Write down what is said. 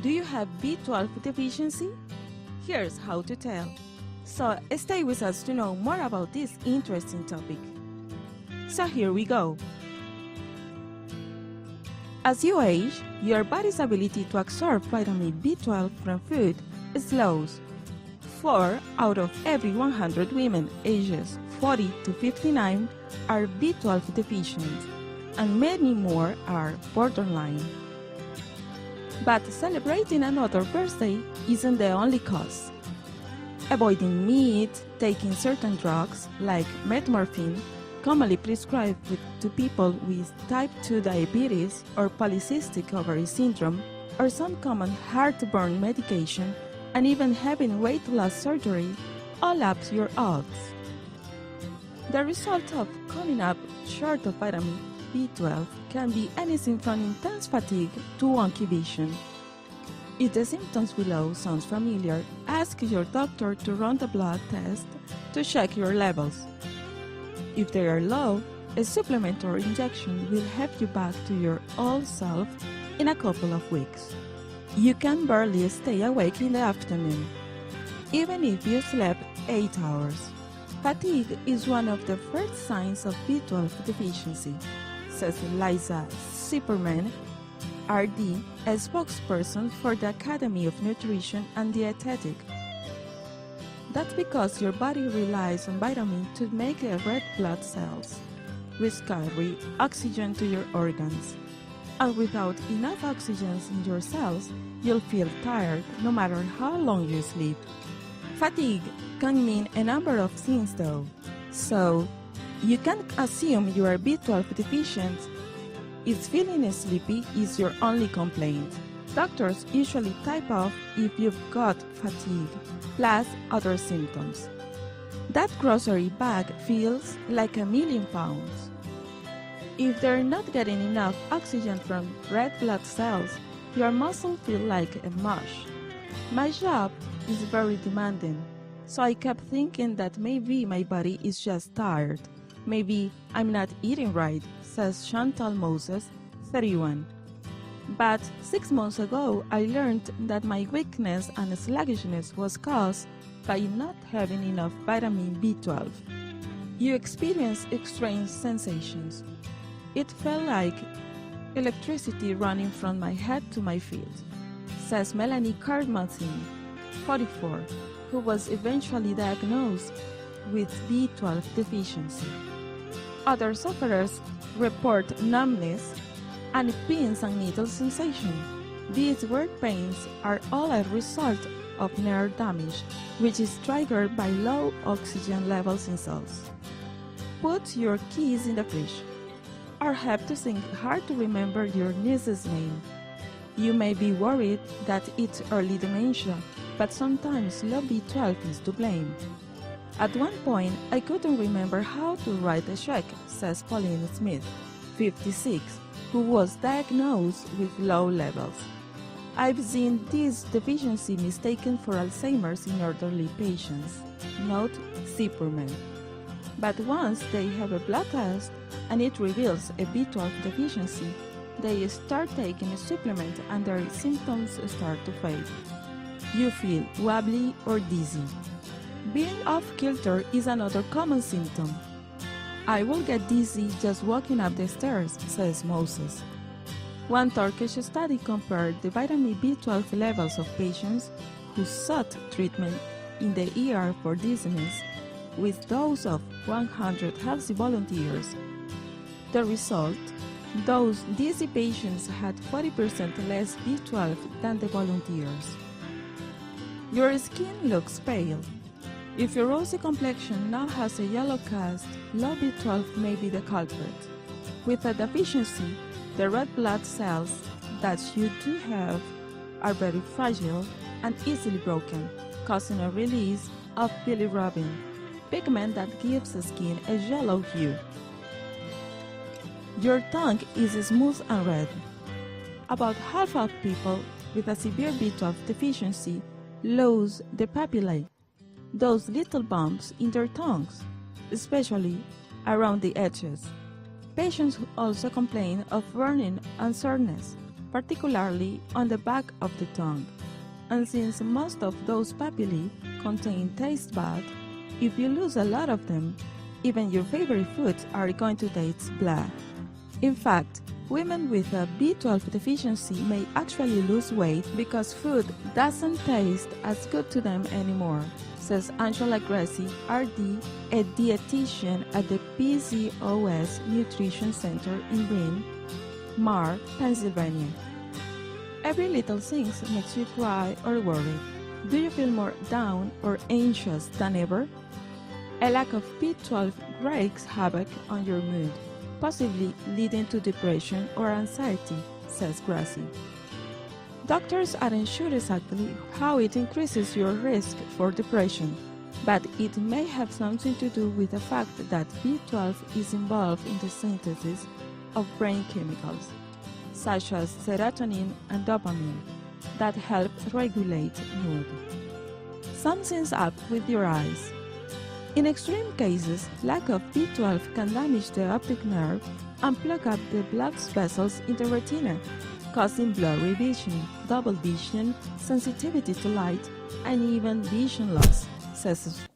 Do you have B12 deficiency? Here's how to tell. So stay with us to know more about this interesting topic. So here we go. As you age, your body's ability to absorb vitamin B12 from food slows. 4 out of every 100 women ages 40 to 59 are B12 deficient, and many more are borderline. But celebrating another birthday isn't the only cause. Avoiding meat, taking certain drugs like metformin, commonly prescribed to people with type 2 diabetes or polycystic ovary syndrome, or some common heartburn medication, and even having weight loss surgery all ups your odds. The result of coming up short of vitamin B12 can be anything from intense fatigue to wonky vision. If the symptoms below sound familiar, ask your doctor to run the blood test to check your levels. If they are low, a supplement or injection will help you back to your old self in a couple of weeks. You can barely stay awake in the afternoon, even if you slept 8 hours. Fatigue is one of the first signs of B12 deficiency, says Liza Zipperman, RD, a spokesperson for the Academy of Nutrition and Dietetics. That's because your body relies on vitamin to make red blood cells, which carry oxygen to your organs. And without enough oxygen in your cells, you'll feel tired no matter how long you sleep. Fatigue can mean a number of things though, so you can't assume you are B12 deficient if feeling sleepy is your only complaint. Doctors usually type off if you've got fatigue, plus other symptoms. That grocery bag feels like £1,000,000. If they're not getting enough oxygen from red blood cells, your muscles feel like a mush. My job is very demanding, so I kept thinking that maybe my body is just tired. Maybe I'm not eating right, says Chantal Moses, 31. But 6 months ago, I learned that my weakness and sluggishness was caused by not having enough vitamin B12. You experience strange sensations. It felt like electricity running from my head to my feet, says Melanie Carmartin, 44, who was eventually diagnosed with B12 deficiency. Other sufferers report numbness and pins and needles sensation. These weird pains are all a result of nerve damage, which is triggered by low oxygen levels in cells. Put your keys in the fridge, or have to think hard to remember your niece's name. You may be worried that it's early dementia, but sometimes low B12 is to blame. At one point, I couldn't remember how to write a check, says Pauline Smith, 56, who was diagnosed with low levels. I've seen this deficiency mistaken for Alzheimer's in elderly patients, note Zipperman. But once they have a blood test and it reveals a B12 deficiency, they start taking a supplement and their symptoms start to fade. You feel wobbly or dizzy. Being off-kilter is another common symptom. I will get dizzy just walking up the stairs, says Moses. One Turkish study compared the vitamin B12 levels of patients who sought treatment in the ER for dizziness with those of 100 healthy volunteers. The result? Those dizzy patients had 40% less B12 than the volunteers. Your skin looks pale. If your rosy complexion now has a yellow cast, low B12 may be the culprit. With a deficiency, the red blood cells that you do have are very fragile and easily broken, causing a release of bilirubin, pigment that gives the skin a yellow hue. Your tongue is smooth and red. About half of people with a severe B12 deficiency lose the papillae, those little bumps in their tongues, especially around the edges. Patients also complain of burning and soreness, particularly on the back of the tongue. And since most of those papillae contain taste buds, if you lose a lot of them, even your favorite foods are going to taste blah. In fact, women with a B12 deficiency may actually lose weight because food doesn't taste as good to them anymore, says Angela Gracie, RD, a dietitian at the PCOS Nutrition Center in Bryn Mawr, Pennsylvania. Every little thing makes you cry or worry. Do you feel more down or anxious than ever? A lack of B12 wreaks havoc on your mood, possibly leading to depression or anxiety, says Gracie. Doctors aren't sure exactly how it increases your risk for depression, but it may have something to do with the fact that B12 is involved in the synthesis of brain chemicals, such as serotonin and dopamine, that help regulate mood. Something's up with your eyes. In extreme cases, lack of B12 can damage the optic nerve and plug up the blood vessels in the retina, causing blurry vision, double vision, sensitivity to light, and even vision loss, says